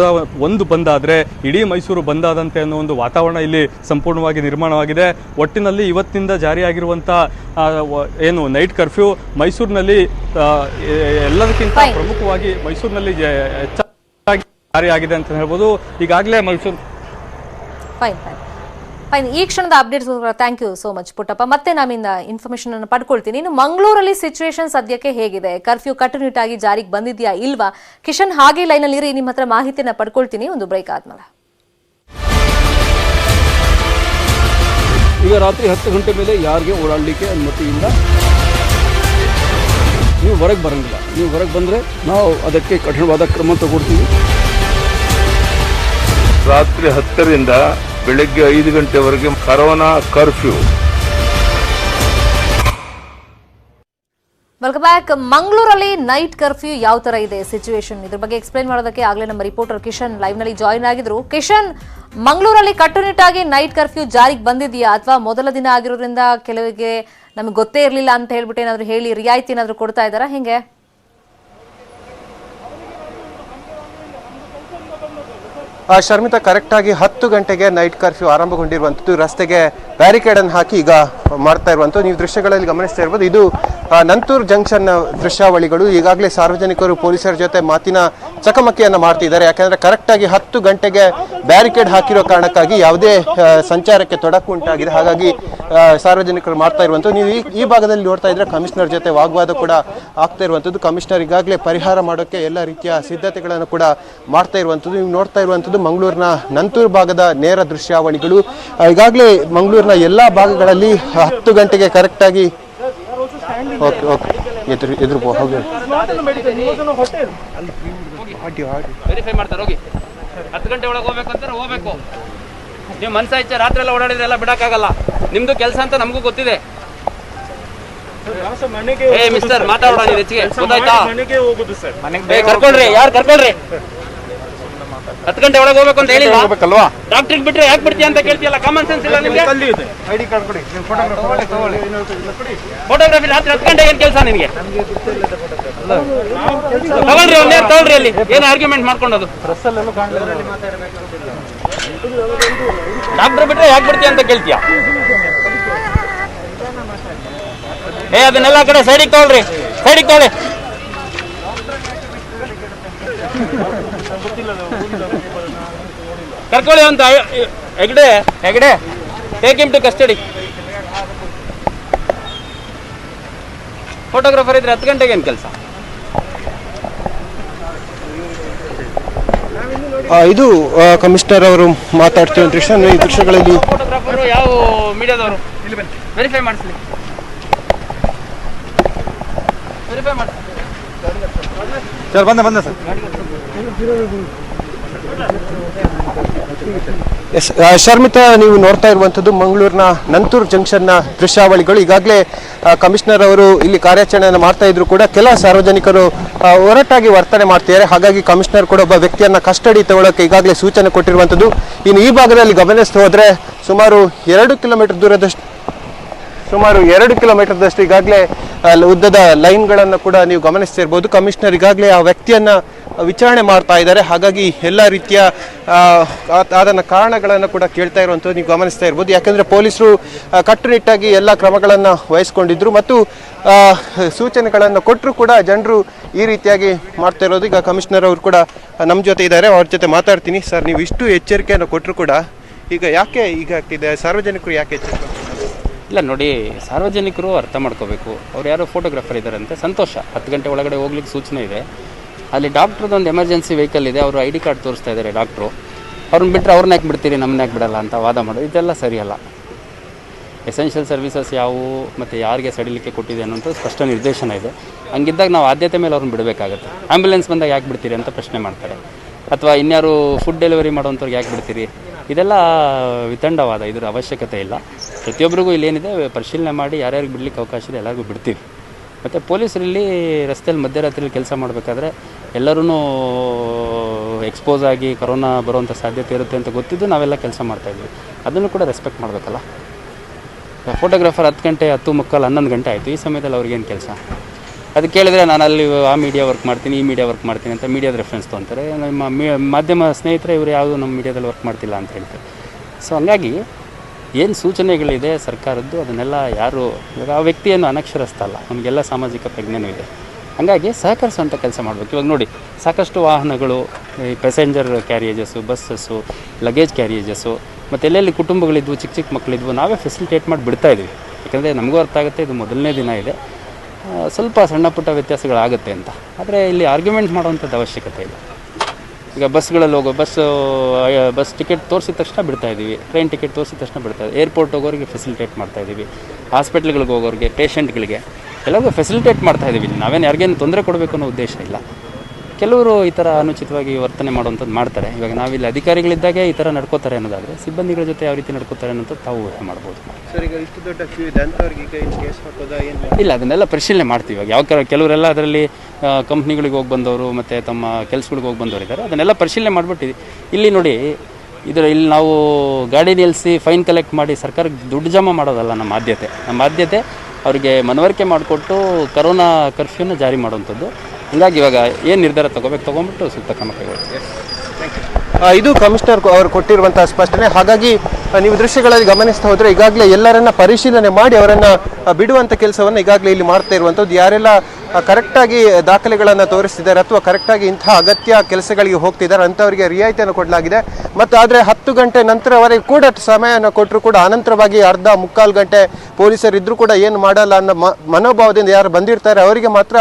ಒಂದು ಬಂದಾದರೆ ಇಡೀ ಮೈಸೂರು ಬಂದಾದಂತೆ ಅನ್ನೋ ಒಂದು ವಾತಾವರಣ ಇಲ್ಲಿ ಸಂಪೂರ್ಣವಾಗಿ ನಿರ್ಮಾಣವಾಗಿದೆ. ಒಟ್ಟಿನಲ್ಲಿ ಇವತ್ತಿನಿಂದ ಜಾರಿಯಾಗಿರುವಂಥ ಏನು ನೈಟ್ ಕರ್ಫ್ಯೂ ಮೈಸೂರಿನಲ್ಲಿ ಎಲ್ಲದಕ್ಕಿಂತ ಪ್ರಮುಖವಾಗಿ ಮೈಸೂರಿನಲ್ಲಿ ಹೆಚ್ಚಾಗಿ ಜಾರಿಯಾಗಿದೆ ಅಂತ ಹೇಳ್ಬೋದು. ಈಗಾಗಲೇ ಮೈಸೂರು ಫೈನ್. ಈ ಕ್ಷಣದ updates thank you so much Puttappa. ಮತ್ತೆ ನಮ್ಮಿಂದ ಇನ್ಫಾರ್ಮೇಶನ್ ಅನ್ನು ಪಡ್ಕೊಳ್ತೀನಿ. ಇನ್ನು ಮಂಗಳೂರಲ್ಲಿ ಸಿಚುವೇಶನ್ ಸದ್ಯಕ್ಕೆ ಹೇಗಿದೆ? ಕರ್ಫ್ಯೂ ಕಟ್ಟುನಿಟ್ಟಾಗಿ ಜಾರಿಗೆ ಬಂದಿದೆಯಾ ಇಲ್ವಾ? ಕಿಶನ್ ಹಾಗೆ ಲೈನಲ್ಲಿ ಇರಿ, ನಿಮ್ಮ ಹತ್ರ ಮಾಹಿತಿನ ಪಡ್ಕೊಳ್ತೀನಿ ಒಂದು ಬ್ರೇಕ್ ಆದ್ಮೇಲೆ. ಈಗ ರಾತ್ರಿ 10 ಗಂಟೆ ಮೇಲೆ ಯಾರಿಗೆ ಓಡಾಡಲಿಕ್ಕೆ ಅನುಮತಿ ಇಲ್ಲ. ನೀವು ಹೊರಗೆ ಬರಂಗಿಲ್ಲ. ನೀವು ಹೊರಗೆ ಬಂದರೆ ನಾವು ಅದಕ್ಕೆ ಕಠಿಣವಾದ ಕ್ರಮ ತಗೊಳ್ತೀವಿ. ರಾತ್ರಿ 10ರಿಂದ ಬೆಳಗ್ಗೆ 5 ಗಂಟೆವರೆಗೆ ಕರೋನಾ ಕರ್ಫ್ಯೂ. Welcome back. ಮಂಗಳೂರಲ್ಲಿ ನೈಟ್ ಕರ್ಫ್ಯೂ ಯಾವ ತರ ಇದೆ ಸಿಚುವೇಶನ್, ಇದ್ರ ಬಗ್ಗೆ ಎಕ್ಸ್ಪ್ಲೈನ್ ಮಾಡೋದಕ್ಕೆ ಆಗಲೇ ನಮ್ಮ ರಿಪೋರ್ಟರ್ ಕಿಶನ್ ಲೈವ್ ನಲ್ಲಿ ಜಾಯಿನ್ ಆಗಿದ್ರು. ಕಿಶನ್, ಮಂಗಳೂರಲ್ಲಿ ಕಟ್ಟುನಿಟ್ಟಾಗಿ ನೈಟ್ ಕರ್ಫ್ಯೂ ಜಾರಿಗೆ ಬಂದಿದೆಯಾ ಅಥವಾ ಮೊದಲ ದಿನ ಆಗಿರೋದ್ರಿಂದ ಕೆಲವರಿಗೆ ನಮಗೆ ಗೊತ್ತೇ ಇರಲಿಲ್ಲ ಅಂತ ಹೇಳ್ಬಿಟ್ಟು ಏನಾದ್ರು ಹೇಳಿ ರಿಯಾಯಿತಿ ಏನಾದ್ರು ಕೊಡ್ತಾ ಇದ್ದಾರಾ, ಹೆಂಗೆ? ಶರ್ಮಿತಾ, ಕರೆಕ್ಟ್ ಆಗಿ 10 ಗಂಟೆಗೆ ನೈಟ್ ಕರ್ಫ್ಯೂ ಆರಂಭಗೊಂಡಿರುವಂಥದ್ದು. ರಸ್ತೆಗೆ ಬ್ಯಾರಿಕೇಡ್ ಅನ್ನು ಹಾಕಿ ಈಗ ಮಾಡ್ತಾ ಇರುವಂಥದ್ದು ನೀವು ದೃಶ್ಯಗಳಲ್ಲಿ ಗಮನಿಸ್ತಾ ಇರ್ಬೋದು. ಇದು ನಂತೂರ್ ಜಂಕ್ಷನ್ ದೃಶ್ಯಾವಳಿಗಳು. ಈಗಾಗಲೇ ಸಾರ್ವಜನಿಕರು ಪೊಲೀಸರ ಜೊತೆ ಮಾತಿನ ಚಕಮಕಿಯನ್ನು ಮಾಡ್ತಿದ್ದಾರೆ. ಯಾಕಂದ್ರೆ ಕರೆಕ್ಟ್ ಆಗಿ 10 ಗಂಟೆಗೆ ಬ್ಯಾರಿಕೇಡ್ ಹಾಕಿರೋ ಕಾರಣಕ್ಕಾಗಿ ಯಾವುದೇ ಸಂಚಾರಕ್ಕೆ ತೊಡಕು ಉಂಟಾಗಿದೆ. ಹಾಗಾಗಿ ಸಾರ್ವಜನಿಕರು ಮಾಡ್ತಾ ಇರುವಂಥದ್ದು. ನೀವು ಈ ಭಾಗದಲ್ಲಿ ನೋಡ್ತಾ ಇದ್ರೆ ಕಮಿಷನರ್ ಜೊತೆ ವಾಗ್ವಾದ ಕೂಡ ಆಗ್ತಾ ಇರುವಂಥದ್ದು. ಕಮಿಷನರ್ ಈಗಾಗಲೇ ಪರಿಹಾರ ಮಾಡೋಕ್ಕೆ ಎಲ್ಲ ರೀತಿಯ ಸಿದ್ಧತೆಗಳನ್ನು ಕೂಡ ಮಾಡ್ತಾ ಇರುವಂಥದ್ದು. ನೀವು ನೋಡ್ತಾ ಇರುವಂಥದ್ದು ಮಂಗಳೂರಿನ ನಂತೂರ್ ಭಾಗದ ನೇರ ದೃಶ್ಯಾವಳಿಗಳು. ಈಗಾಗಲೇ ಮಂಗಳೂರಿನ ಎಲ್ಲ ಭಾಗಗಳಲ್ಲಿ 10 ಗಂಟೆಗೆ ಕರೆಕ್ಟ್ ಆಗಿ ಎದುರು ಹೋಗಿ ವೆರಿಫೈ ಮಾಡ್ತಾರೆ. ಹೋಗಿ 10 ಗಂಟೆ ಒಳಗೆ ಹೋಗ್ಬೇಕು ಅಂತಾರೆ, ಹೋಗ್ಬೇಕು. ನೀವು ಮನ್ಸ ಇಚ್ಛೆ ರಾತ್ರಿ ಎಲ್ಲ ಓಡಾಡಿದ್ರೆ ಎಲ್ಲ ಬಿಡಕ್ಕಾಗಲ್ಲ. ನಿಮ್ದು ಕೆಲಸ ಅಂತ ನಮಗೂ ಗೊತ್ತಿದೆ. ಏ ಮಿಸ್ಟರ್, ಮಾತಾಡೋಣ ನೀವು ಹೆಚ್ಚಿಗೆ, ಗೊತ್ತಾಯ್ತಾ? ಕರ್ಕೊಳ್ರಿ, ಯಾರು ಕರ್ಕೊಳ್ರಿ. 10 ಗಂಟೆ ಒಳಗೆ ಹೋಗ್ಬೇಕು ಅಂತ ಹೇಳಿಲ್ಲ ಡಾಕ್ಟ್ರಿಗೆ ಬಿಟ್ರೆ ಯಾಕೆ ಬಿಡ್ತೀಯ ಅಂತ ಕೇಳ್ತೀಯಲ್ಲ, ಕಾಮನ್ ಸೆನ್ಸ್ ಇಲ್ಲ ನಿಮಗೆ? ಫೋಟೋಗ್ರಫಿ ರಾತ್ರಿ 10 ಗಂಟೆ ಏನ್ ಕೆಲಸ ನಿಮಗೆ? ತಗೊಳ್ರಿ, ಒಂದೇನು ತಗೊಳ್ರಿ. ಅಲ್ಲಿ ಏನು ಆರ್ಗ್ಯುಮೆಂಟ್ ಮಾಡ್ಕೊಂಡದು? ಡಾಕ್ಟರ್ ಬಿಟ್ರೆ ಯಾಕೆ ಬಿಡ್ತೀಯ ಅಂತ ಕೇಳ್ತೀಯ? ಏ ಅದನ್ನೆಲ್ಲ ಕಡೆ ಸೈಡಿಗೆ ತಗೊಳ್ರಿ, ಸೈಡಿಗೆ ತಗೊಳ್ಳಿ. ಕರ್ಕೊಳ್ಳಿ ಅಂತ Hegde take him to custody. Photographer ಇದ್ರೆ 10 ಗಂಟೆಗೆ ಏನು ಕೆಲಸ? ಇದು ಕಮಿಷನರ್ ಅವರು ಮಾತಾಡ್ತಿರೋ ದೃಶ್ಯಗಳಲ್ಲಿ ಫೋಟೋಗ್ರಾಫರು ಯಾವ ಮೀಡಿಯಾದವರು ವೆರಿಫೈ ಮಾಡಿಸ್ಲಿ, ವೆರಿಫೈ ಮಾಡಿಸಿ ಸರ್. ಬಂದೆ ಸರ್. ಎಸ್ ಶರ್ಮಿತಾ, ನೀವು ನೋಡ್ತಾ ಇರುವಂಥದ್ದು ಮಂಗಳೂರಿನ ನಂತೂರು ಜಂಕ್ಷನ್ನ ದೃಶ್ಯಾವಳಿಗಳು. ಈಗಾಗಲೇ ಕಮಿಷನರ್ ಅವರು ಇಲ್ಲಿ ಕಾರ್ಯಾಚರಣೆಯನ್ನು ಮಾಡ್ತಾ ಇದ್ರು ಕೂಡ ಕೆಲ ಸಾರ್ವಜನಿಕರು ಒರಟಾಗಿ ವರ್ತನೆ ಮಾಡ್ತಿದ್ದಾರೆ. ಹಾಗಾಗಿ ಕಮಿಷನರ್ ಕೂಡ ಒಬ್ಬ ವ್ಯಕ್ತಿಯನ್ನ ಕಸ್ಟಡಿ ತಗೊಳ್ಳೋಕೆ ಈಗಾಗಲೇ ಸೂಚನೆ ಕೊಟ್ಟಿರುವಂಥದ್ದು. ಇನ್ನು ಈ ಭಾಗದಲ್ಲಿ ಗಮನಿಸ್ತಾ ಹೋದ್ರೆ ಸುಮಾರು 2 ಕಿಲೋಮೀಟರ್ದಷ್ಟು ಈಗಾಗಲೇ ಉದ್ದದ ಲೈನ್ಗಳನ್ನು ಕೂಡ ನೀವು ಗಮನಿಸ್ತಿರ್ಬೋದು. ಕಮಿಷನರ್ ಈಗಾಗಲೇ ಆ ವ್ಯಕ್ತಿಯನ್ನ ವಿಚಾರಣೆ ಮಾಡ್ತಾ ಇದ್ದಾರೆ. ಹಾಗಾಗಿ ಎಲ್ಲ ರೀತಿಯ ಅದನ್ನ ಕಾರಣಗಳನ್ನು ಕೂಡ ಕೇಳ್ತಾ ಇರುವಂಥದ್ದು ನೀವು ಗಮನಿಸ್ತಾ ಇರ್ಬೋದು. ಯಾಕಂದ್ರೆ ಪೊಲೀಸರು ಕಟ್ಟುನಿಟ್ಟಾಗಿ ಎಲ್ಲ ಕ್ರಮಗಳನ್ನು ವಹಿಸ್ಕೊಂಡಿದ್ರು ಮತ್ತು ಸೂಚನೆಗಳನ್ನು ಕೊಟ್ಟರು ಕೂಡ ಜನರು ಈ ರೀತಿಯಾಗಿ ಮಾಡ್ತಾ ಇರೋದು. ಈಗ ಕಮಿಷನರ್ ಅವರು ಕೂಡ ನಮ್ಮ ಜೊತೆ ಇದ್ದಾರೆ, ಅವ್ರ ಜೊತೆ ಮಾತಾಡ್ತೀನಿ. ಸರ್, ನೀವು ಇಷ್ಟು ಎಚ್ಚರಿಕೆಯನ್ನು ಕೊಟ್ಟರು ಕೂಡ ಈಗ ಯಾಕೆ ಆಗ್ತಿದೆ? ಸಾರ್ವಜನಿಕರು ಯಾಕೆ ಎಚ್ಚರಿಕೆ? ಇಲ್ಲ ನೋಡಿ, ಸಾರ್ವಜನಿಕರು ಅರ್ಥ ಮಾಡ್ಕೋಬೇಕು. ಅವ್ರು ಯಾರೋ ಫೋಟೋಗ್ರಾಫರ್ ಇದ್ದಾರಂತೆ, ಸಂತೋಷ. 10 ಗಂಟೆ ಒಳಗಡೆ ಹೋಗ್ಲಿಕ್ಕೆ ಸೂಚನೆ ಇದೆ. ಅಲ್ಲಿ ಡಾಕ್ಟ್ರದ್ದು ಒಂದು ಎಮರ್ಜೆನ್ಸಿ ವೆಹಿಕಲ್ ಇದೆ, ಅವರು ID ಕಾರ್ಡ್ ತೋರಿಸ್ತಾ ಇದ್ದಾರೆ ಡಾಕ್ಟ್ರು. ಅವ್ರನ್ನ ಬಿಟ್ಟರೆ ಅವ್ರನ್ನ ಯಾಕೆ ಬಿಡ್ತೀರಿ, ನಮ್ಮನ್ನ ಯಾಕೆ ಬಿಡಲ್ಲ ಅಂತ ವಾದ ಮಾಡೋದು, ಇದೆಲ್ಲ ಸರಿಯಲ್ಲ. ಎಸೆನ್ಷಿಯಲ್ ಸರ್ವಿಸಸ್ ಯಾವುವು ಮತ್ತು ಯಾರಿಗೆ ಸಡಿಲಿಕ್ಕೆ ಕೊಟ್ಟಿದೆ ಅನ್ನೋಂಥ ಸ್ಪಷ್ಟ ನಿರ್ದೇಶನ ಇದೆ. ಹಂಗಿದ್ದಾಗ ನಾವು ಆದ್ಯತೆ ಮೇಲೆ ಅವ್ರನ್ನ ಬಿಡಬೇಕಾಗತ್ತೆ. ಆ್ಯಂಬುಲೆನ್ಸ್ ಬಂದಾಗ ಯಾಕೆ ಬಿಡ್ತೀರಿ ಅಂತ ಪ್ರಶ್ನೆ ಮಾಡ್ತಾರೆ. ಅಥವಾ ಇನ್ಯಾರು ಫುಡ್ ಡೆಲಿವರಿ ಮಾಡೋವಂಥವ್ರಿಗೆ ಯಾಕೆ ಬಿಡ್ತೀರಿ, ಇದೆಲ್ಲ ವಿತಂಡವಾದ. ಇದರ ಅವಶ್ಯಕತೆ ಇಲ್ಲ. ಪ್ರತಿಯೊಬ್ಬರಿಗೂ ಇಲ್ಲೇನಿದೆ ಪರಿಶೀಲನೆ ಮಾಡಿ ಯಾರ್ಯಾರಿಗೆ ಬಿಡಲಿಕ್ಕೆ ಅವಕಾಶ ಇದೆ ಎಲ್ಲರಿಗೂ ಬಿಡ್ತೀವಿ. ಮತ್ತು ಪೊಲೀಸರಲ್ಲಿ ರಸ್ತೆಯಲ್ಲಿ ಮಧ್ಯರಾತ್ರಿಯಲ್ಲಿ ಕೆಲಸ ಮಾಡಬೇಕಾದ್ರೆ ಎಲ್ಲರೂ ಎಕ್ಸ್ಪೋಸ್ ಆಗಿ ಕೊರೋನಾ ಬರುವಂಥ ಸಾಧ್ಯತೆ ಇರುತ್ತೆ ಅಂತ ಗೊತ್ತಿದ್ದು ನಾವೆಲ್ಲ ಕೆಲಸ ಮಾಡ್ತಾಯಿದ್ವಿ. ಅದನ್ನು ಕೂಡ ರೆಸ್ಪೆಕ್ಟ್ ಮಾಡಬೇಕಲ್ಲ. ಫೋಟೋಗ್ರಾಫರ್ 10 ಗಂಟೆ 10:15 11 ಗಂಟೆ ಆಯಿತು. ಈ ಸಮಯದಲ್ಲಿ ಅವ್ರಿಗೇನು ಕೆಲಸ? ಅದು ಕೇಳಿದ್ರೆ ನಾನು ಅಲ್ಲಿ ಆ ಮೀಡಿಯಾ ವರ್ಕ್ ಮಾಡ್ತೀನಿ, ಈ ಮೀಡಿಯಾ ವರ್ಕ್ ಮಾಡ್ತೀನಿ ಅಂತ ಮೀಡಿಯಾದ ರೆಫರೆನ್ಸ್ ತೊಗೊತಾರೆ. ನಮ್ಮ ಮಾಧ್ಯಮ ಸ್ನೇಹಿತರೆ ಇವರು ಯಾವುದು ನಮ್ಮ ಮೀಡಿಯಾದಲ್ಲಿ ವರ್ಕ್ ಮಾಡ್ತಿಲ್ಲ ಅಂತ ಹೇಳ್ತಾರೆ. ಸೊ ಹಂಗಾಗಿ ಏನು ಸೂಚನೆಗಳಿದೆ ಸರ್ಕಾರದ್ದು ಅದನ್ನೆಲ್ಲ ಯಾರು ಇವಾಗ ಆ ವ್ಯಕ್ತಿಯನ್ನು ಅನಕ್ಷರಸ್ಥ ಅಲ್ಲ, ನಮಗೆಲ್ಲ ಸಾಮಾಜಿಕ ಪ್ರಜ್ಞೆನೂ ಇದೆ. ಹಾಗಾಗಿ ಸಹಕರಿಸುವಂಥ ಕೆಲಸ ಮಾಡಬೇಕು. ಇವಾಗ ನೋಡಿ, ಸಾಕಷ್ಟು ವಾಹನಗಳು, ಈ ಪ್ಯಾಸೆಂಜರ್ ಕ್ಯಾರಿಯೇಜಸ್ಸು, ಬಸ್ಸಸ್ಸು, ಲಗೇಜ್ ಕ್ಯಾರಿಯೇಜಸ್ಸು ಮತ್ತು ಎಲ್ಲೆಲ್ಲಿ ಕುಟುಂಬಗಳಿದ್ವು, ಚಿಕ್ಕ ಚಿಕ್ಕ ಮಕ್ಕಳಿದ್ವು, ನಾವೇ ಫೆಸಿಲಿಟೇಟ್ ಮಾಡಿ ಬಿಡ್ತಾಯಿದ್ವಿ. ಯಾಕಂದರೆ ನಮಗೂ ಅರ್ಥ ಆಗುತ್ತೆ ಇದು ಮೊದಲನೇ ದಿನ ಇದೆ, ಸ್ವಲ್ಪ ಸಣ್ಣ ಪುಟ್ಟ ವ್ಯತ್ಯಾಸಗಳಾಗುತ್ತೆ ಅಂತ. ಆದರೆ ಇಲ್ಲಿ ಆರ್ಗ್ಯುಮೆಂಟ್ ಮಾಡುವಂಥದ್ದು ಅವಶ್ಯಕತೆ ಇಲ್ಲ. ಈಗ ಬಸ್ಗಳಲ್ಲಿ ಹೋಗೋ ಬಸ್ ಟಿಕೆಟ್ ತೋರಿಸಿದ ತಕ್ಷಣ ಬಿಡ್ತಾಯಿದ್ದೀವಿ, ಟ್ರೈನ್ ಟಿಕೆಟ್ ತೋರಿಸಿದ ತಕ್ಷಣ ಬಿಡ್ತಾಯಿದ್ದೀವಿ. ಏರ್ಪೋರ್ಟ್ ಹೋಗೋರಿಗೆ ಫೆಸಿಲಿಟೇಟ್ ಮಾಡ್ತಾಯಿದ್ದೀವಿ, ಹಾಸ್ಪಿಟ್ಲ್ಗಳಿಗೆ ಹೋಗೋರಿಗೆ, ಪೇಷಂಟ್ಗಳಿಗೆ ಎಲ್ಲರಿಗೂ ಫೆಸಿಲಿಟೇಟ್ ಮಾಡ್ತಾಯಿದ್ದೀವಿ. ಇಲ್ಲಿ ನಾವೇನು ಯಾರಿಗೇನು ತೊಂದರೆ ಕೊಡಬೇಕು ಅನ್ನೋ ಉದ್ದೇಶ ಇಲ್ಲ. ಕೆಲವರು ಈ ಥರ ಅನುಚಿತವಾಗಿ ವರ್ತನೆ ಮಾಡುವಂಥದ್ದು ಮಾಡ್ತಾರೆ. ಇವಾಗ ನಾವಿಲ್ಲಿ ಅಧಿಕಾರಿಗಳಿದ್ದಾಗೆ ಈ ಥರ ನಡ್ಕೋತಾರೆ ಅನ್ನೋದಾದರೆ ಸಿಬ್ಬಂದಿಗಳ ಜೊತೆ ಯಾವ ರೀತಿ ನಡ್ಕೋತಾರೆ ಅನ್ನೋಂಥದ್ದು ತಾವು ಊಹೆ ಮಾಡ್ಬೋದು. ಸರ್, ಈಗ ಇಷ್ಟು ದೊಡ್ಡ ಕ್ಯೂ ಇದೆ ಅಂಥವ್ರಿಗೆ ಈಗ ಕೇಸ್ ಹಾಕೋದಾ ಏನು? ಇಲ್ಲ, ಅದನ್ನೆಲ್ಲ ಪರಿಶೀಲನೆ ಮಾಡ್ತೀವಿ. ಇವಾಗ ಯಾವ ಕೆಲವರೆಲ್ಲ ಅದರಲ್ಲಿ ಕಂಪ್ನಿಗಳಿಗೆ ಹೋಗಿ ಬಂದವರು ಮತ್ತು ತಮ್ಮ ಕೆಲಸಗಳಿಗೆ ಹೋಗಿ ಬಂದವರು ಇದ್ದಾರೆ, ಅದನ್ನೆಲ್ಲ ಪರಿಶೀಲನೆ ಮಾಡಿಬಿಟ್ಟಿದ್ವಿ. ಇಲ್ಲಿ ನೋಡಿ, ಇಲ್ಲಿ ನಾವು ಗಾಡಿ ನಿಲ್ಲಿಸಿ ಫೈನ್ ಕಲೆಕ್ಟ್ ಮಾಡಿ ಸರ್ಕಾರಕ್ಕೆ ದುಡ್ಡು ಜಮಾ ಮಾಡೋದಲ್ಲ ನಮ್ಮ ಆದ್ಯತೆ. ನಮ್ಮ ಆದ್ಯತೆ ಅವರಿಗೆ ಮನವರಿಕೆ ಮಾಡಿಕೊಟ್ಟು ಕರೋನಾ ಕರ್ಫ್ಯೂನ ಜಾರಿ ಮಾಡುವಂಥದ್ದು. ಹೀಗಾಗಿ ಇವಾಗ ಏನು ನಿರ್ಧಾರ ತೊಗೊಂಬಿಟ್ಟು ಸೂಕ್ತ ಕ್ರಮ ಕೈಗೊಳ್ತೀವಿ. ಇದು ಕಮಿಷನರ್ ಅವರು ಕೊಟ್ಟಿರುವಂತಹ ಸ್ಪಷ್ಟನೆ. ಹಾಗಾಗಿ ನೀವು ದೃಶ್ಯಗಳಲ್ಲಿ ಗಮನಿಸ್ತಾ ಹೋದ್ರೆ ಈಗಾಗಲೇ ಎಲ್ಲರನ್ನ ಪರಿಶೀಲನೆ ಮಾಡಿ ಅವರನ್ನ ಬಿಡುವಂತ ಕೆಲಸವನ್ನು ಈಗಾಗಲೇ ಇಲ್ಲಿ ಮಾಡ್ತಾ ಇರುವಂಥದ್ದು. ಯಾರೆಲ್ಲ ಕರೆಕ್ಟಾಗಿ ದಾಖಲೆಗಳನ್ನು ತೋರಿಸ್ತಿದ್ದಾರೆ ಅಥವಾ ಕರೆಕ್ಟಾಗಿ ಇಂತಹ ಅಗತ್ಯ ಕೆಲಸಗಳಿಗೆ ಹೋಗ್ತಿದ್ದಾರೆ ಅಂಥವರಿಗೆ ರಿಯಾಯಿತಿಯನ್ನು ಕೊಡಲಾಗಿದೆ. ಮತ್ತು ಆದರೆ 10 ಗಂಟೆ ನಂತರವರೆಗೆ ಕೂಡ ಸಮಯವನ್ನು ಕೊಟ್ಟರು ಕೂಡ ಅನಂತರವಾಗಿ ಅರ್ಧ ಮುಕ್ಕಾಲು ಗಂಟೆ ಪೊಲೀಸರು ಇದ್ರೂ ಕೂಡ ಏನು ಮಾಡಲ್ಲ ಅನ್ನೋ ಮನೋಭಾವದಿಂದ ಯಾರು ಬಂದಿರ್ತಾರೆ ಅವರಿಗೆ ಮಾತ್ರ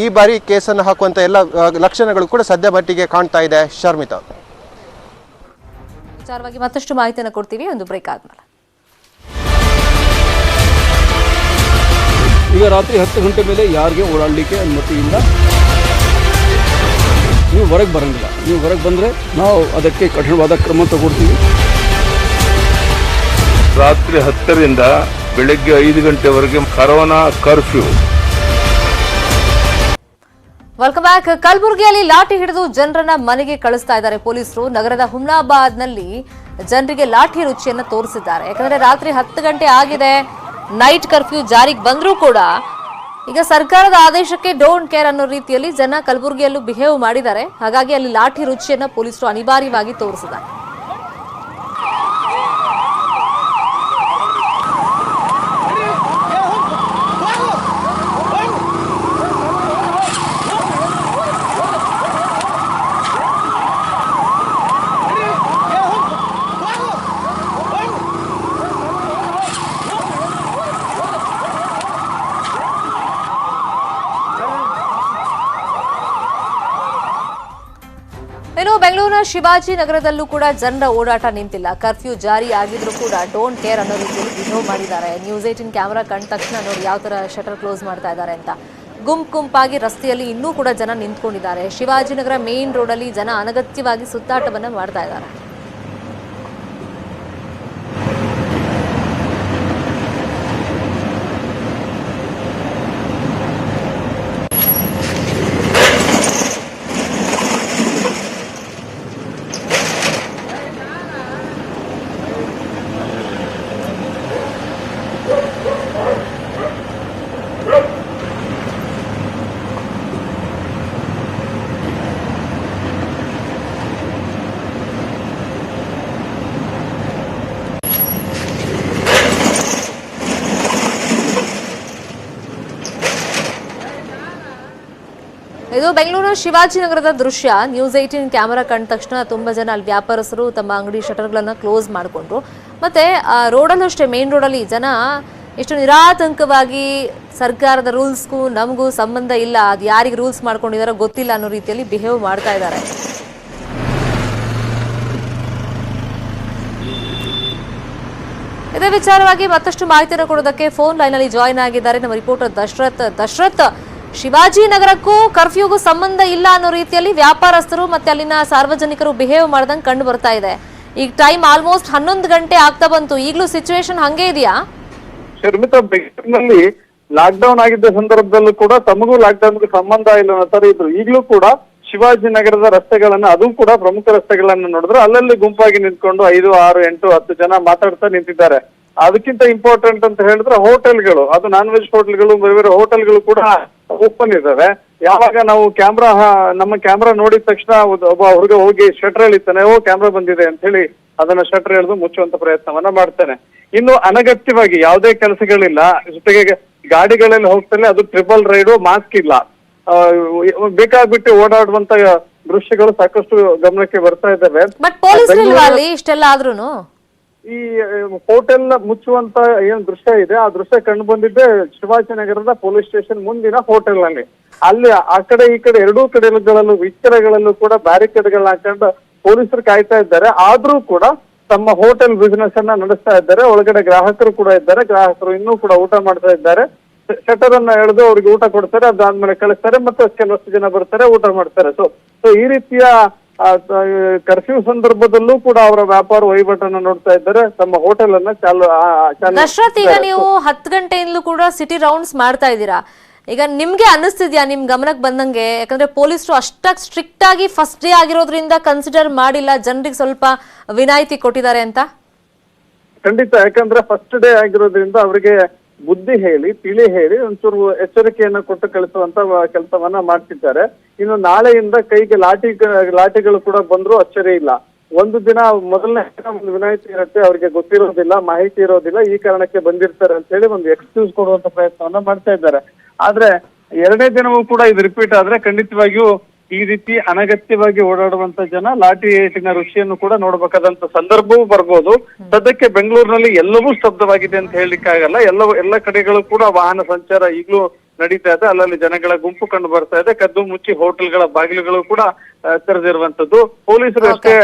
ಈ ಬಾರಿ ಕೇಸನ್ನು ಹಾಕುವಂಥ ಎಲ್ಲ ಲಕ್ಷಣಗಳು ಕೂಡ ಸದ್ಯ ಮಟ್ಟಿಗೆ ಕಾಣ್ತಾ ಇದೆ. ಶರ್ಮಿತಾ, ವಿಚಾರವಾಗಿ ಮತ್ತಷ್ಟು ಮಾಹಿತಿಯನ್ನು ಕೊಡ್ತೀವಿ ಒಂದು ಬ್ರೇಕ್ ಆದ್ಮೇಲೆ. ಈಗ ರಾತ್ರಿ 10 ಗಂಟೆ ಮೇಲೆ ಯಾರಿಗೆ ಓಡಾಡಲಿಕ್ಕೆ ಅನುಮತಿ ಇಲ್ಲ. ನೀವು ಹೊರಗೆ ಬರೋಂಗಿಲ್ಲ. ನೀವು ಹೊರಗೆ ಬಂದರೆ ನಾವು ಅದಕ್ಕೆ ಕಠಿಣವಾದ ಕ್ರಮ ತಗೊಳ್ತೀವಿ. ರಾತ್ರಿ 10ರಿಂದ ಬೆಳಗ್ಗೆ 5 ಗಂಟೆವರೆಗೆ ಕರೋನಾ ಕರ್ಫ್ಯೂ. Welcome back. ಕಲಬುರಗಿಯಲ್ಲಿ ಲಾಠಿ ಹಿಡಿದು ಜನರನ್ನ ಮನೆಗೆ ಕಳಿಸ್ತಾ ಇದ್ದಾರೆ ಪೊಲೀಸರು. ನಗರದ ಹುಮ್ನಾಬಾದ್ನಲ್ಲಿ ಜನರಿಗೆ ಲಾಠಿ ರುಚಿಯನ್ನು ತೋರಿಸಿದ್ದಾರೆ. ಯಾಕಂದ್ರೆ ರಾತ್ರಿ 10 ಗಂಟೆ ಆಗಿದೆ, ನೈಟ್ ಕರ್ಫ್ಯೂ ಜಾರಿಗೆ ಬಂದರೂ ಕೂಡ ಈಗ ಸರ್ಕಾರದ ಆದೇಶಕ್ಕೆ ಡೋಂಟ್ ಕೇರ್ ಅನ್ನೋ ರೀತಿಯಲ್ಲಿ ಜನ ಕಲಬುರಗಿಯಲ್ಲೂ ಬಿಹೇವ್ ಮಾಡಿದ್ದಾರೆ. ಹಾಗಾಗಿ ಅಲ್ಲಿ ಲಾಠಿ ರುಚಿಯನ್ನು ಪೊಲೀಸರು ಅನಿವಾರ್ಯವಾಗಿ ತೋರಿಸಿದ್ದಾರೆ. ಇನ್ನು ಬೆಂಗಳೂರಿನ ಶಿವಾಜಿ ನಗರದಲ್ಲೂ ಕೂಡ ಜನರ ಓಡಾಟ ನಿಂತಿಲ್ಲ. ಕರ್ಫ್ಯೂ ಜಾರಿ ಆಗಿದ್ರು ಕೂಡ ಡೋಂಟ್ ಕೇರ್ ಅನ್ನೋ ರೀತಿಯಲ್ಲಿ ಬಿಹೇವ್ ಮಾಡಿದ್ದಾರೆ. ನ್ಯೂಸ್ 18 ಕ್ಯಾಮೆರಾ ಕಂಡ ತಕ್ಷಣ ನೋಡಿ ಯಾವ ತರ ಶಟರ್ ಕ್ಲೋಸ್ ಮಾಡ್ತಾ ಇದ್ದಾರೆ ಅಂತ. ಗುಂಪಾಗಿ ರಸ್ತೆಯಲ್ಲಿ ಇನ್ನೂ ಕೂಡ ಜನ ನಿಂತ್ಕೊಂಡಿದ್ದಾರೆ. ಶಿವಾಜಿನಗರ ಮೇನ್ ರೋಡಲ್ಲಿ ಜನ ಅನಗತ್ಯವಾಗಿ ಸುತ್ತಾಟವನ್ನ ಮಾಡ್ತಾ ಇದ್ದಾರೆ. ಇದು ಬೆಂಗಳೂರು ಶಿವಾಜಿನಗರದ ದೃಶ್ಯ. ನ್ಯೂಸ್ 18 ಕ್ಯಾಮೆರಾ ಕಂಡ ತಕ್ಷಣ ತುಂಬಾ ಜನ ಅಲ್ಲಿ ವ್ಯಾಪಾರಸ್ಥರು ತಮ್ಮ ಅಂಗಡಿ ಶಟರ್ಗಳನ್ನ ಕ್ಲೋಸ್ ಮಾಡಿಕೊಂಡ್ರು. ಮತ್ತೆ ರೋಡಲ್ಲೂ ಅಷ್ಟೇ, ಮೇನ್ ರೋಡಲ್ಲಿ ಜನ ಎಷ್ಟು ನಿರಾತಂಕವಾಗಿ ಸರ್ಕಾರದ ರೂಲ್ಸ್ಗೂ ನಮಗೂ ಸಂಬಂಧ ಇಲ್ಲ, ಅದು ಯಾರಿಗೆ ರೂಲ್ಸ್ ಮಾಡ್ಕೊಂಡಿದಾರೋ ಗೊತ್ತಿಲ್ಲ ಅನ್ನೋ ರೀತಿಯಲ್ಲಿ ಬಿಹೇವ್ ಮಾಡ್ತಾ ಇದ್ದಾರೆ. ಇದೇ ವಿಚಾರವಾಗಿ ಮತ್ತಷ್ಟು ಮಾಹಿತಿಯನ್ನು ಕೊಡೋದಕ್ಕೆ ಫೋನ್ ಲೈನ್ ಅಲ್ಲಿ ಜಾಯಿನ್ ಆಗಿದ್ದಾರೆ ನಮ್ಮ ರಿಪೋರ್ಟರ್ ದಶರಥ್. ಶಿವಾಜಿನಗರಕ್ಕೂ ಕರ್ಫ್ಯೂಗೂ ಸಂಬಂಧ ಇಲ್ಲ ಅನ್ನೋ ರೀತಿಯಲ್ಲಿ ವ್ಯಾಪಾರಸ್ಥರು ಮತ್ತೆ ಅಲ್ಲಿನ ಸಾರ್ವಜನಿಕರು ಬಿಹೇವ್ ಮಾಡ್ದಂಗೆ ಕಂಡು ಬರ್ತಾ ಇದೆ. ಈಗ ಟೈಮ್ ಆಲ್ಮೋಸ್ಟ್ 11 ಗಂಟೆ ಆಗ್ತಾ ಬಂತು, ಈಗಲೂ ಸಿಚುವೇಶನ್ ಹಂಗೆ ಇದೆಯಾ? ಶರ್ಮಿತಾ, ಬೆಂಗಳೂರಿನಲ್ಲಿ ಲಾಕ್ ಡೌನ್ ಆಗಿದ್ದ ಸಂದರ್ಭದಲ್ಲೂ ಕೂಡ ತಮಗೂ ಲಾಕ್ ಡೌನ್ಗೂ ಸಂಬಂಧ ಇಲ್ಲ ಅನ್ನೋ ತರ ಇದ್ರು. ಈಗಲೂ ಕೂಡ ಶಿವಾಜಿನಗರದ ರಸ್ತೆಗಳನ್ನ, ಅದು ಕೂಡ ಪ್ರಮುಖ ರಸ್ತೆಗಳನ್ನ ನೋಡಿದ್ರೆ ಅಲ್ಲಲ್ಲಿ ಗುಂಪಾಗಿ ನಿಂತ್ಕೊಂಡು 5, 6, 8, 10 ಜನ ಮಾತಾಡ್ತಾ ನಿಂತಿದ್ದಾರೆ. ಅದಕ್ಕಿಂತ ಇಂಪಾರ್ಟೆಂಟ್ ಅಂತ ಹೇಳಿದ್ರೆ ಹೋಟೆಲ್ಗಳು, ಅದು ನಾನ್ ವೆಜ್ ಹೋಟೆಲ್ಗಳು, ಬೇರೆ ಬೇರೆ ಹೋಟೆಲ್ಗಳು ಕೂಡ ಓಪನ್ ಇದಾವೆ. ಯಾವಾಗ ನಾವು ನಮ್ಮ ಕ್ಯಾಮ್ರಾ ನೋಡಿದ ತಕ್ಷಣ ಒಬ್ಬ ಹುಡುಗ ಹೋಗಿ ಶಟರ್ ಎಳಿತಾನೆ, ಕ್ಯಾಮ್ರಾ ಬಂದಿದೆ ಅಂತ ಹೇಳಿ ಅದನ್ನ ಶಟರ್ ಎಳೆದು ಮುಚ್ಚುವಂತ ಪ್ರಯತ್ನವನ್ನ ಮಾಡ್ತಾನೆ. ಇನ್ನು ಅನಗತ್ಯವಾಗಿ ಯಾವುದೇ ಕೆಲಸಗಳಿಲ್ಲ, ಜೊತೆಗೆ ಗಾಡಿಗಳಲ್ಲಿ ಹೋಗ್ತಾನೆ, ಅದು ಟ್ರಿಪಲ್ ರೈಡು, ಮಾಸ್ಕ್ ಇಲ್ಲ, ಬೇಕಾಗ್ಬಿಟ್ಟು ಓಡಾಡುವಂತ ದೃಶ್ಯಗಳು ಸಾಕಷ್ಟು ಗಮನಕ್ಕೆ ಬರ್ತಾ ಇದ್ದಾವೆ. ಬಟ್ ಪೊಲೀಸರು ಇಲ್ವಾ ಅಲ್ಲಿ ಇಷ್ಟೆಲ್ಲ ಆದ್ರೂನು? ಈ ಹೋಟೆಲ್ ಮುಚ್ಚುವಂತ ಏನ್ ದೃಶ್ಯ ಇದೆ, ಆ ದೃಶ್ಯ ಕಂಡು ಬಂದಿದ್ದೆ ಶಿವಾಜಿನಗರದ ಪೊಲೀಸ್ ಸ್ಟೇಷನ್ ಮುಂದಿನ ಹೋಟೆಲ್ ನಲ್ಲಿ. ಅಲ್ಲಿ ಆ ಕಡೆ ಈ ಕಡೆ ಎರಡೂ ಕಡೆಗಳಲ್ಲೂ ವಿಚಾರಗಳಲ್ಲೂ ಕೂಡ ಬ್ಯಾರಿಕೇಡ್ಗಳನ್ನ ಹಾಕೊಂಡು ಪೊಲೀಸರು ಕಾಯ್ತಾ ಇದ್ದಾರೆ. ಆದ್ರೂ ಕೂಡ ತಮ್ಮ ಹೋಟೆಲ್ ಬಿಸಿನೆಸ್ ಅನ್ನ ನಡೆಸ್ತಾ ಇದ್ದಾರೆ. ಒಳಗಡೆ ಗ್ರಾಹಕರು ಕೂಡ ಇದ್ದಾರೆ, ಗ್ರಾಹಕರು ಇನ್ನೂ ಕೂಡ ಊಟ ಮಾಡ್ತಾ ಇದ್ದಾರೆ. ಶಟರ್ ಅನ್ನ ಎಳೆದು ಅವ್ರಿಗೆ ಊಟ ಕೊಡ್ತಾರೆ, ಅದಾದ್ಮೇಲೆ ಕಳಿಸ್ತಾರೆ, ಮತ್ತೆ ಕೆಲವಷ್ಟು ಜನ ಬರ್ತಾರೆ, ಊಟ ಮಾಡ್ತಾರೆ. ಸೊ ಈ ರೀತಿಯ ಕರ್ಫ್ಯೂ ಸಂದರ್ಭದಲ್ಲೂ ಕೂಡ ಅವರ ವ್ಯಾಪಾರ ವಹಿವಾಟನ್ನು ನೋಡ್ತಾ ಇದ್ದಾರೆ, ತಮ್ಮ ಹೋಟೆಲ್ ಅನ್ನ ದಶರಥ್, ಈಗ ನೀವು 10 ಗಂಟೆಯಿಂದಲೂ ಕೂಡ ಸಿಟಿ ರೌಂಡ್ಸ್ ಮಾಡ್ತಾ ಇದ್ದೀರಾ. ಈಗ ನಿಮ್ಗೆ ಅನಿಸ್ತಿದ್ಯಾ, ನಿಮ್ ಗಮನಕ್ಕೆ ಬಂದಂಗೆ, ಯಾಕಂದ್ರೆ ಪೊಲೀಸರು ಅಷ್ಟಾಗಿ ಸ್ಟ್ರಿಕ್ಟ್ ಆಗಿ ಫಸ್ಟ್ ಡೇ ಆಗಿರೋದ್ರಿಂದ ಕನ್ಸಿಡರ್ ಮಾಡಿಲ್ಲ, ಜನರಿಗೆ ಸ್ವಲ್ಪ ವಿನಾಯಿತಿ ಕೊಟ್ಟಿದ್ದಾರೆ ಅಂತ? ಖಂಡಿತ, ಯಾಕಂದ್ರೆ ಫಸ್ಟ್ ಡೇ ಆಗಿರೋದ್ರಿಂದ ಅವರಿಗೆ ಬುದ್ಧಿ ಹೇಳಿ, ತಿಳಿ ಹೇಳಿ, ಒಂಚೂರು ಎಚ್ಚರಿಕೆಯನ್ನ ಕೊಟ್ಟು ಕಳಿಸುವಂತ ಕೆಲಸವನ್ನ ಮಾಡ್ತಿದ್ದಾರೆ. ಇನ್ನು ನಾಳೆಯಿಂದ ಕೈಗೆ ಲಾಠಿಗಳು ಕೂಡ ಬಂದ್ರು ಅಚ್ಚರಿ ಇಲ್ಲ. ಒಂದು ದಿನ ಮೊದಲನೇ ಒಂದು ವಿನಾಯಿತಿ ಇರುತ್ತೆ, ಅವ್ರಿಗೆ ಗೊತ್ತಿರೋದಿಲ್ಲ, ಮಾಹಿತಿ ಇರೋದಿಲ್ಲ, ಈ ಕಾರಣಕ್ಕೆ ಬಂದಿರ್ತಾರೆ ಅಂತ ಹೇಳಿ ಒಂದು ಎಕ್ಸ್ಕ್ಯೂಸ್ ಕೊಡುವಂತ ಪ್ರಯತ್ನವನ್ನ ಮಾಡ್ತಾ ಇದ್ದಾರೆ. ಆದ್ರೆ ಎರಡನೇ ದಿನವೂ ಕೂಡ ಇದು ರಿಪೀಟ್ ಆದ್ರೆ ಖಂಡಿತವಾಗಿಯೂ ಈ ರೀತಿ ಅನಗತ್ಯವಾಗಿ ಓಡಾಡುವಂತ ಜನ ಲಾಠಿ ಏಟಿನ ರುಚಿಯನ್ನು ಕೂಡ ನೋಡ್ಬೇಕಾದಂತ ಸಂದರ್ಭವೂ ಬರ್ಬೋದು. ಸದ್ಯಕ್ಕೆ ಬೆಂಗಳೂರಿನಲ್ಲಿ ಎಲ್ಲವೂ ಸ್ತಬ್ಧವಾಗಿದೆ ಅಂತ ಹೇಳಲಿಕ್ಕಾಗಲ್ಲ. ಎಲ್ಲ ಕಡೆಗಳು ಕೂಡ ವಾಹನ ಸಂಚಾರ ಈಗಲೂ ನಡೀತಾ ಇದೆ. ಅಲ್ಲಲ್ಲಿ ಜನಗಳ ಗುಂಪು ಕಂಡು ಬರ್ತಾ ಇದೆ. ಕದ್ದು ಮುಚ್ಚಿ ಹೋಟೆಲ್ಗಳ ಬಾಗಿಲುಗಳು ಕೂಡ ತೆರೆದಿರುವಂತದ್ದು. ಪೊಲೀಸರು ಅಷ್ಟೇ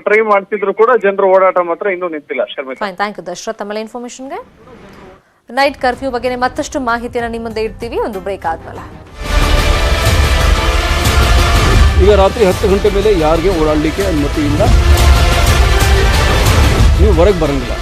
ಟ್ರೈ ಮಾಡ್ತಿದ್ರು ಕೂಡ ಜನರ ಓಡಾಟ ಮಾತ್ರ ಇನ್ನೂ ನಿಂತಿಲ್ಲ. Sharmita, thank you Dasharath. ತಮ್ಮ ಇನ್ಫಾರ್ಮೇಶನ್ಗೆ. ನೈಟ್ ಕರ್ಫ್ಯೂ ಬಗ್ಗೆ ಮತ್ತಷ್ಟು ಮಾಹಿತಿಯನ್ನು ನಿಮ್ಮ ಮುಂದೆ ಇಡ್ತೀವಿ ಒಂದು ಬ್ರೇಕ್ ಆದ್ಮೇಲೆ. ಈಗ ರಾತ್ರಿ 10 ಗಂಟೆ ಮೇಲೆ ಯಾರಿಗೆ ಓಡಾಡಲಿಕ್ಕೆ ಅನುಮತಿ ಇಲ್ಲ, ನೀವು ಹೊರಗೆ ಬರಂಗಿಲ್ಲ.